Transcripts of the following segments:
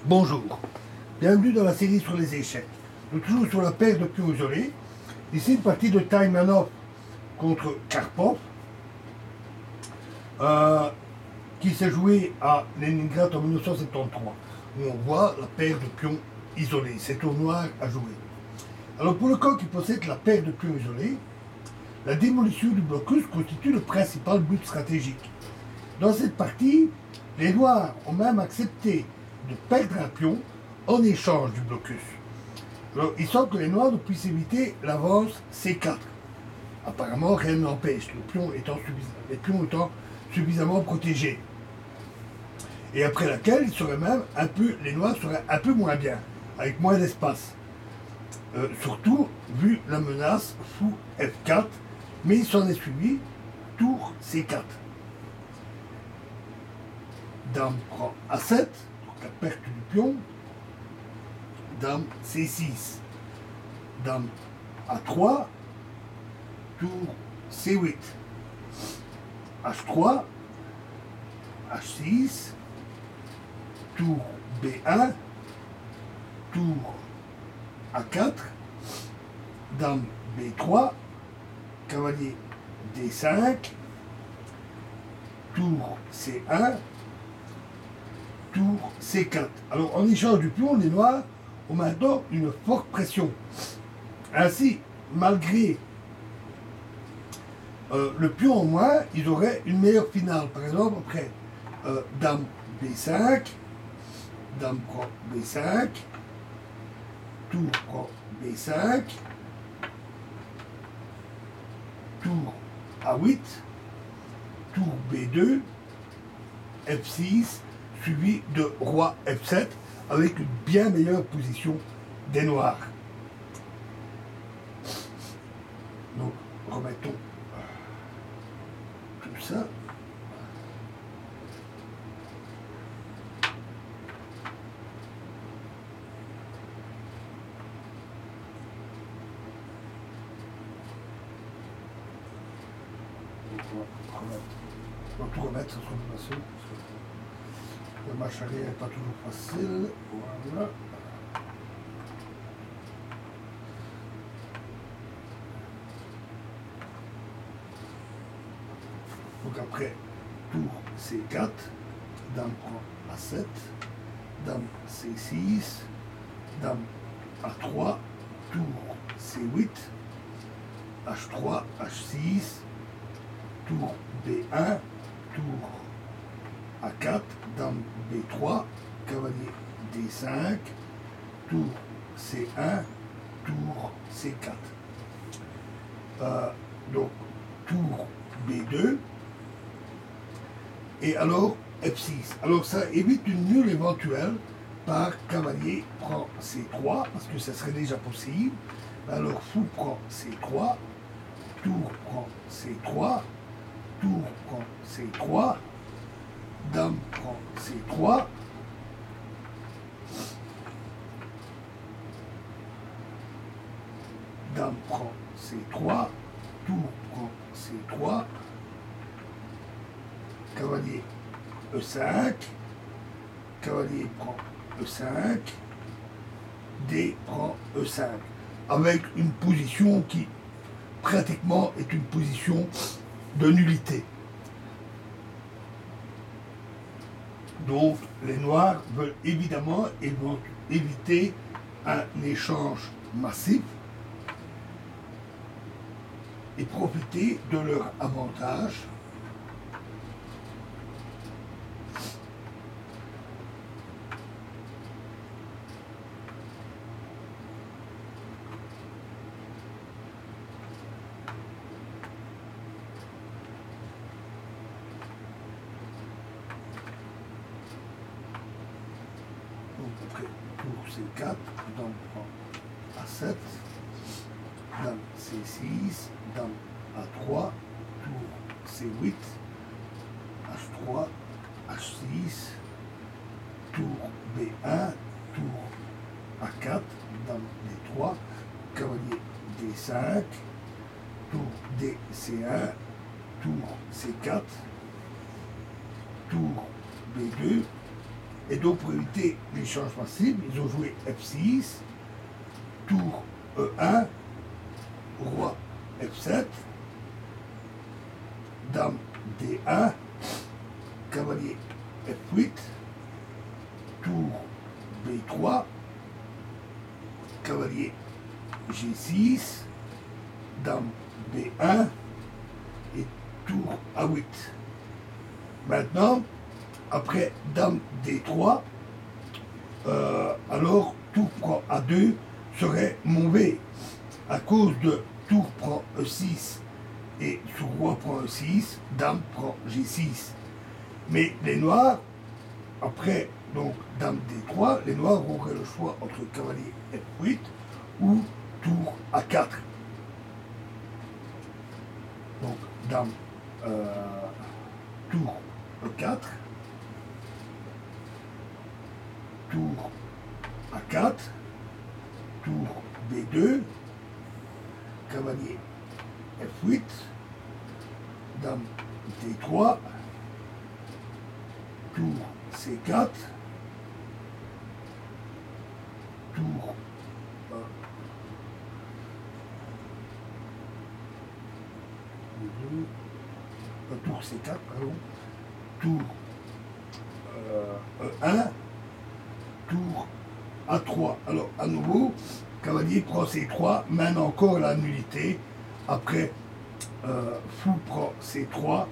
Bonjour, bienvenue dans la série sur les échecs. Nous toujours sur la paire de pions isolés. Ici une partie de Taimanov contre Karpov qui s'est jouée à Leningrad en 1973 où on voit la paire de pions isolés. C'est au noir à jouer. Alors pour le camp qui possède la paire de pions isolés, la démolition du blocus constitue le principal but stratégique. Dans cette partie, les noirs ont même accepté de perdre un pion en échange du blocus. Alors, il semble que les noirs ne puissent éviter l'avance C4. Apparemment, rien n'empêche, les pions étant suffisamment protégés. Et après laquelle, les noirs seraient un peu moins bien, avec moins d'espace. Surtout, vu la menace fou F4, mais il s'en est suivi tour C4. Dame prend A7, donc la perte du pion. Dame C6. Dame A3. Tour C8. H3. H6. Tour B1. Tour A4. Dame B3. Cavalier D5. Tour C1. Tour C4. Alors, en échange du pion, les noirs ont maintenant une forte pression. Ainsi, malgré le pion en moins, ils auraient une meilleure finale. Par exemple, après Dame B5, Dame prend B5, Tour prend B5, Tour A8, Tour B2, F6, suivi de Roi F7, avec une bien meilleure position des noirs. Donc, remettons tout ça. On va tout remettre, ça sera plus facile. Le match aller n'est pas toujours facile. Voilà. Donc après, tour C4, Dame prend A7, Dame C6, Dame A3, tour C8, H3, H6, tour B1, tour A4, Dame B3, cavalier D5, tour C1, tour C4. Donc, tour B2, et alors F6. Alors ça évite une nulle éventuelle par cavalier prend C3, parce que ça serait déjà possible. Alors fou prend C3, tour prend C3, tour prend C3, Dame prend C3, Dame prend C3, tour prend C3, cavalier E5, cavalier prend E5, D prend E5, avec une position qui pratiquement est une position de nullité. Donc, les noirs veulent évidemment éviter un échange massif et profiter de leur avantage après tour C4, Dame prend A7, Dame C6, Dame A3, tour C8, H3, H6, tour B1, tour A4, Dame D3, cavalier D5, tour DC1, tour C4, tour B2, Et donc pour éviter l'échange massif, ils ont joué F6, tour E1, roi F7, dame D1, cavalier F8, tour B3, cavalier G6, dame B1 et tour A8. Maintenant, après dame D3, alors tour prend A2 serait mauvais à cause de tour prend E6 et sous roi prend E6, dame prend G6. Mais les noirs, après donc dame D3, les noirs auraient le choix entre cavalier F8 ou tour A4. Donc dame tour E4, tour A4, tour B2, cavalier F8, dame D3, tour C4, tour tour C4, pardon, tour E1, tour A3. Alors, à nouveau, cavalier prend C3, mène encore la nullité. Après, fou prend C3,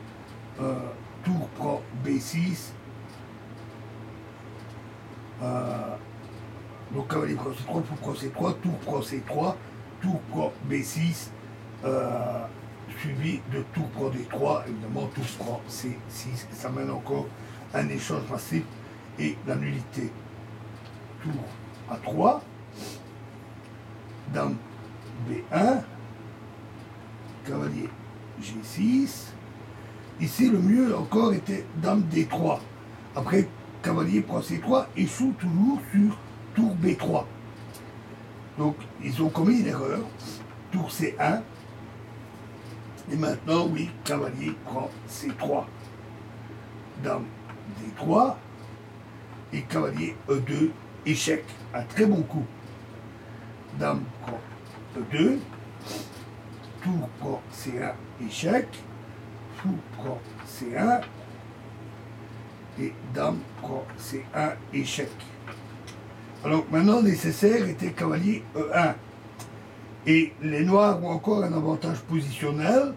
tour prend B6. Donc, cavalier prend C3, fou prend C3, tour prend C3, tour prend B6. Suivi de tour prend D3, évidemment tour prend C6, et ça mène encore un échange massif et la nullité. Tour A3, dame B1, cavalier G6. Ici, le mieux encore était dame D3. Après, cavalier prend C3, échoue toujours sur tour B3. Donc, ils ont commis une erreur. Tour C1. Et maintenant, oui, cavalier prend C3. Dame D3. Et cavalier E2, échec. Un très bon coup. Dame prend E2. Tour prend C1, échec. Fou prend C1. Et dame prend C1, échec. Alors maintenant, nécessaire était cavalier E1. Et les noirs ont encore un avantage positionnel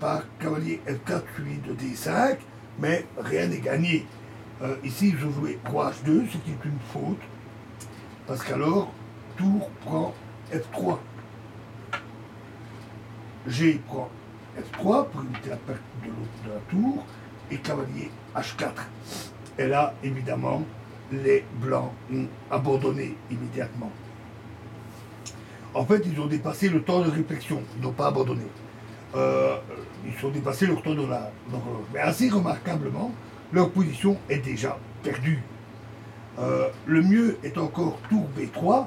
par cavalier F4 suivi de D5, mais rien n'est gagné. Ici, ils ont joué roi H2, ce qui est une faute, parce qu'alors, tour prend F3. G prend F3 pour éviter la perte de la tour, et cavalier H4. Et là, évidemment, les blancs ont abandonné immédiatement. En fait, ils ont dépassé le temps de réflexion, ils n'ont pas abandonné. Ils ont dépassé leur temps de l'horloge. Mais assez remarquablement, leur position est déjà perdue. Le mieux est encore tour B3,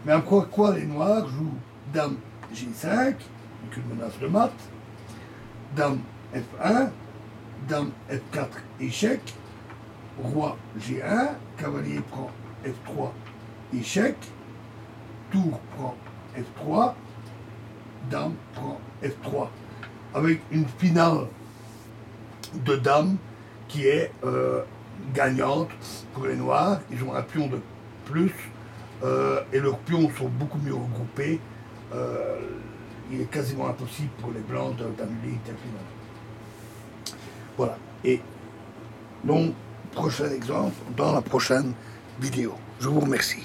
mais après quoi les noirs jouent dame G5, avec une menace de mat, dame F1, dame F4, échec, roi G1, cavalier prend F3, échec, tour prend F3, dame prend F3, avec une finale de dame qui est gagnante pour les noirs. Ils ont un pion de plus et leurs pions sont beaucoup mieux regroupés. Il est quasiment impossible pour les blancs d'annuler une telle finale. Voilà. Et donc, prochain exemple dans la prochaine vidéo. Je vous remercie.